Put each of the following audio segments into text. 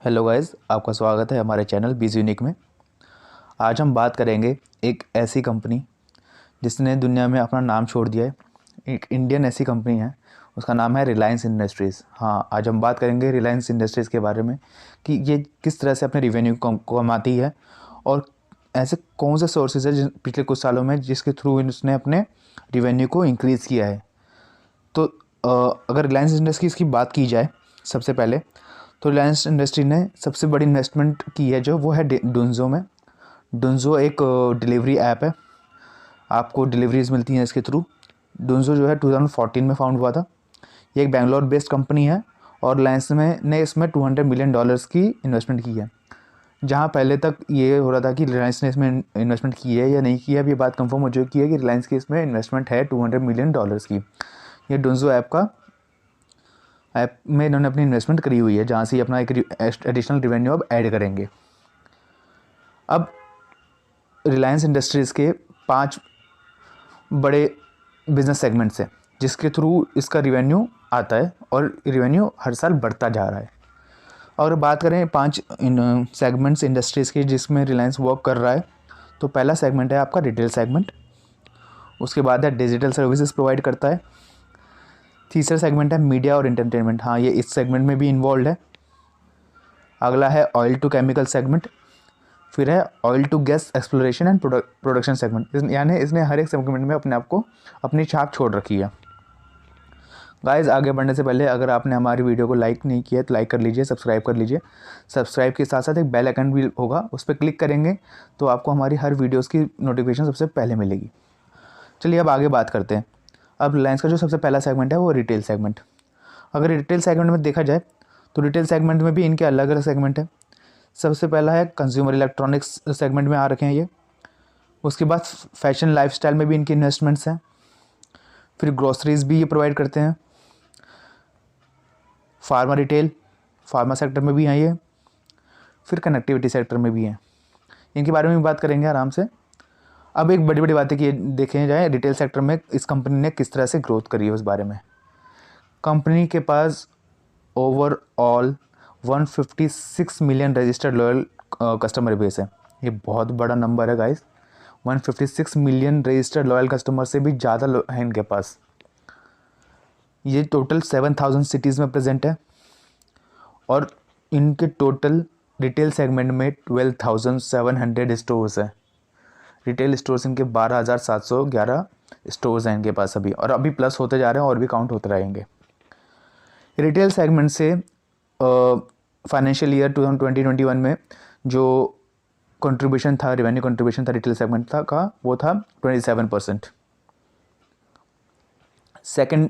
Hello guys, आपका स्वागत है हमारे चैनल बीज यूनिक में। आज हम बात करेंगे एक ऐसी कंपनी जिसने दुनिया में अपना नाम छोड़ दिया है। एक इंडियन ऐसी कंपनी है, उसका नाम है रिलायंस इंडस्ट्रीज़। हाँ, आज हम बात करेंगे रिलायंस इंडस्ट्रीज़ के बारे में कि ये किस तरह से अपने रिवेन्यू कमाती है और ऐसे कौन से सोर्सेज है पिछले कुछ सालों में जिसके थ्रू उसने अपने रिवेन्यू को इंक्रीज़ किया है। तो अगर रिलायंस इंडस्ट्रीज़ की बात की जाए सबसे पहले, तो रिलायंस इंडस्ट्री ने सबसे बड़ी इन्वेस्टमेंट की है जो वो है डुंजो में। डुंजो एक डिलीवरी ऐप है, आपको डिलीवरीज मिलती हैं इसके थ्रू। डुंजो जो है 2014 में फाउंड हुआ था। ये एक बेंगलोर बेस्ड कंपनी है और रिलायंस में ने इसमें $200 मिलियन की इन्वेस्टमेंट की है। जहाँ पहले तक ये हो रहा था कि रिलायंस ने इसमें इन्वेस्टमेंट की है या नहीं की है, अब ये बात कंफर्म हो चुकी है कि रिलायंस की इसमें इन्वेस्टमेंट है $200 मिलियन की। ये डुंजो ऐप में इन्होंने अपनी इन्वेस्टमेंट करी हुई है, जहाँ से अपना एक एडिशनल रिवेन्यू अब ऐड करेंगे। अब रिलायंस इंडस्ट्रीज़ के 5 बड़े बिजनेस सेगमेंट्स हैं जिसके थ्रू इसका रिवेन्यू आता है और रिवेन्यू हर साल बढ़ता जा रहा है। और बात करें 5 सेगमेंट्स इंडस्ट्रीज़ की जिसमें रिलायंस वर्क कर रहा है, तो पहला सेगमेंट है आपका रिटेल सेगमेंट। उसके बाद है डिजिटल सर्विसेज प्रोवाइड करता है। तीसरा सेगमेंट है मीडिया और एंटरटेनमेंट। हाँ, ये इस सेगमेंट में भी इन्वॉल्व है। अगला है ऑयल टू केमिकल सेगमेंट। फिर है oil to gas exploration and production segment. यानी इसने हर एक सेगमेंट में अपने आप को अपनी छाप छोड़ रखी है। गाइस, आगे बढ़ने से पहले अगर आपने हमारी वीडियो को लाइक नहीं किया तो लाइक कर लीजिए, सब्सक्राइब कर लीजिए। सब्सक्राइब के साथ साथ एक बेल आइकन भी होगा, उस पर क्लिक करेंगे तो आपको हमारी हर वीडियोस की नोटिफिकेशन सबसे पहले मिलेगी। चलिए अब आगे बात करते हैं। अब रिलायंस का जो सबसे पहला सेगमेंट है वो रिटेल सेगमेंट। अगर रिटेल सेगमेंट में देखा जाए तो रिटेल सेगमेंट में भी इनके अलग अलग सेगमेंट है। सबसे पहला है कंज्यूमर इलेक्ट्रॉनिक्स सेगमेंट में आ रखे हैं ये। उसके बाद फैशन लाइफस्टाइल में भी इनकी इन्वेस्टमेंट्स हैं। फिर ग्रोसरीज भी ये प्रोवाइड करते हैं। फार्मा रिटेल, फार्मा सेक्टर में भी हैं ये। फिर कनेक्टिविटी सेक्टर में भी हैं। इनके बारे में भी बात करेंगे आराम से। अब एक बड़ी बड़ी बातें की देखें जाए रिटेल सेक्टर में इस कंपनी ने किस तरह से ग्रोथ करी है उस बारे में। कंपनी के पास overall 156 million registered loyal customer base है। ये बहुत बड़ा नंबर है guys. 156 million registered loyal customer से भी ज़्यादा है इनके पास। ये टोटल 7,000 सिटीज़ में प्रेजेंट है और इनके टोटल रिटेल सेगमेंट में 12,700 स्टोर्स हैं। रिटेल स्टोर्स इनके 12,711 स्टोर्स हैं इनके पास अभी, और अभी प्लस होते जा रहे हैं और भी काउंट होते रहेंगे। रिटेल सेगमेंट से फाइनेंशियल ईयर 2020-21 में जो कंट्रीब्यूशन था, रेवेन्यू कंट्रीब्यूशन था रिटेल सेगमेंट का, वो था 27%। सेकंड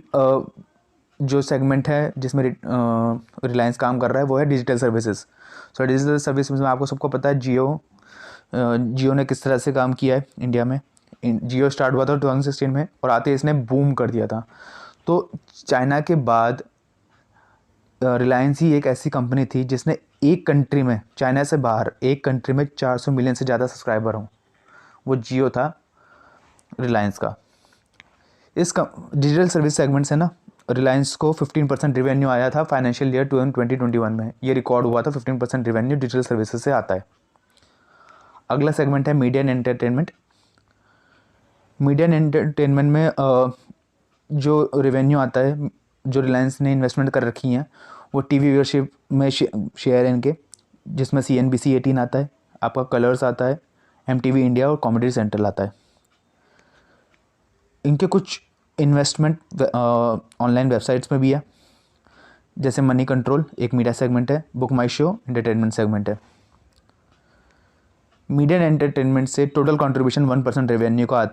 जो सेगमेंट है जिसमें रिलायंस काम कर रहा है वो है digital services. So digital services में आपको सबको पता है जियो ने किस तरह से काम किया है इंडिया में। जियो स्टार्ट हुआ था 2016 में और आते इसने बूम कर दिया था। तो चाइना के बाद रिलायंस ही एक ऐसी कंपनी थी जिसने एक कंट्री में, चाइना से बाहर एक कंट्री में 400 मिलियन से ज़्यादा सब्सक्राइबर हों, वो जियो था रिलायंस का। इस डिजिटल सर्विस सेगमेंट से ना रिलायंस को 15% रिवेन्यू आया था फाइनेंशियल ईयर 2020-21 में। ये रिकॉर्ड हुआ था 15% रिवेन्यू डिजिटल सर्विसेज से आता है। अगला सेगमेंट है media and entertainment. Media and entertainment में जो रिवेन्यू आता है, जो रिलायंस ने इन्वेस्टमेंट कर रखी हैं, वो टीवी व्यूअरशिप में शेयर है इनके, जिसमें CNBC 18 आता है, आपका कलर्स आता है, MTV इंडिया और कॉमेडी सेंट्रल आता है। इनके कुछ इन्वेस्टमेंट ऑनलाइन वेबसाइट्स में भी है, जैसे मनी कंट्रोल एक मीडिया सेगमेंट है, बुक माई शो एंटरटेनमेंट सेगमेंट है। मीडिया एंड एंटरटेनमेंट से टोटल कंट्रीब्यूशन 1% रेवेन्यू का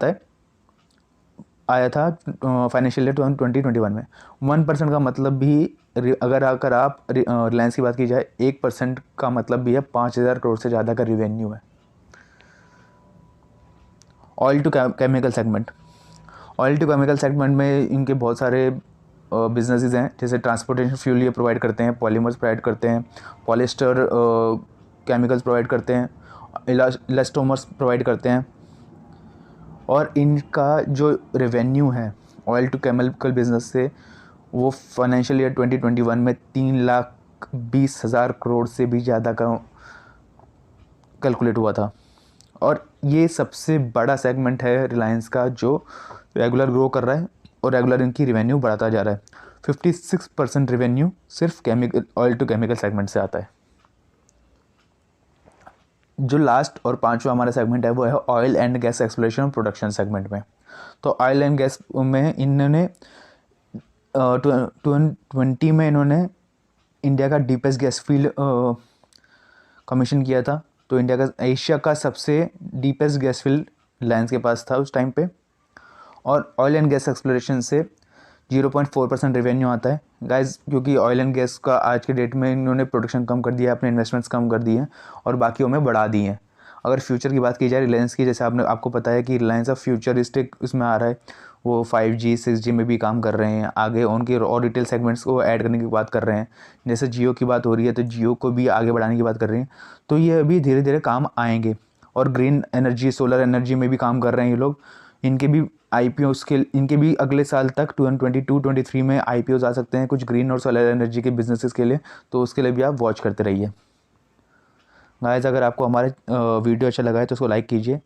आया था फाइनेंशियल ईयर 2020-21 में। 1% का मतलब भी, अगर आप रिलायंस की बात की जाए, 1% का मतलब भी है 5,000 करोड़ से ज़्यादा का रिवेन्यू है। Oil to chemical segment. Oil to chemical segment में इनके बहुत सारे बिजनेसेस हैं, जैसे ट्रांसपोर्टेशन फ्यूल ये प्रोवाइड करते हैं, पॉलीमर्स प्रोवाइड करते हैं, पॉलिस्टर केमिकल्स प्रोवाइड करते हैं, इलास्टोमर्स प्रोवाइड करते हैं। और इनका जो रेवेन्यू है ऑयल टू केमिकल बिजनेस से, वो फाइनेंशियल ईयर 2021 में 3 लाख 20,000 करोड़ से भी ज़्यादा का कैलकुलेट हुआ था। और ये सबसे बड़ा सेगमेंट है रिलायंस का जो रेगुलर ग्रो कर रहा है और रेगुलर इनकी रेवेन्यू बढ़ाता जा रहा है। 56% रेवेन्यू सिर्फ chemical, oil to chemical segment से आता है। जो लास्ट और पांचवा हमारा सेगमेंट है वो है ऑयल एंड गैस एक्सप्लोरेशन और प्रोडक्शन सेगमेंट में। तो ऑयल एंड गैस में इन्होंने 2020 में इन्होंने इंडिया का डीपेस्ट गैस फील्ड कमीशन किया था। तो इंडिया का, एशिया का सबसे डीपेस्ट गैस फील्ड रिलायंस के पास था उस टाइम पे। और ऑयल एंड गैस एक्सप्लोरेशन से 0.4% रेवेन्यू आता है गाइज, क्योंकि ऑयल एंड गैस का आज के डेट में इन्होंने प्रोडक्शन कम कर दिया है, अपने इन्वेस्टमेंट्स कम कर दिए हैं और बाकियों में बढ़ा दिए हैं। अगर फ्यूचर की बात की जाए रिलायंस की, जैसे आपको पता है कि रिलायंस अब फ्यूचरिस्टिक उसमें आ रहा है, वो 5G 6G में भी काम कर रहे हैं, आगे उनके और रिटेल सेगमेंट्स को ऐड करने की बात कर रहे हैं। जैसे जियो की बात हो रही है तो जियो को भी आगे बढ़ाने की बात कर रहे हैं। तो ये अभी धीरे धीरे काम आएंगे। और ग्रीन एनर्जी, सोलर एनर्जी में भी काम कर रहे हैं ये लोग। इनके भी IPOs के, इनके भी अगले साल तक 2022-23 में IPOs आ सकते हैं कुछ ग्रीन और सोलर एनर्जी के बिजनेसेस के लिए। तो उसके लिए भी आप वॉच करते रहिए गाइस। अगर आपको हमारे वीडियो अच्छा लगा है तो उसको लाइक कीजिए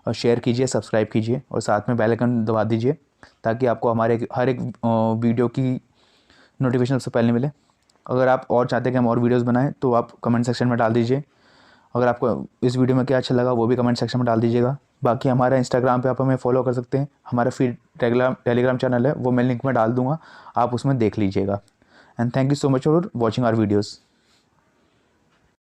और शेयर कीजिए, सब्सक्राइब कीजिए और साथ में बेल आइकन दबा दीजिए ताकि आपको हमारे हर एक वीडियो की नोटिफिकेशन सबसे पहले मिले। अगर आप और चाहते हैं कि हम और वीडियोस बनाएं तो आप कमेंट सेक्शन में डाल दीजिए। अगर आपको इस वीडियो में क्या अच्छा लगा वो भी कमेंट सेक्शन में डाल दीजिएगा। बाकी हमारा इंस्टाग्राम पे आप हमें फॉलो कर सकते हैं। हमारा फीड टेलीग्राम चैनल है, वो मैं लिंक में डाल दूँगा, आप उसमें देख लीजिएगा। And thank you so much for watching our videos.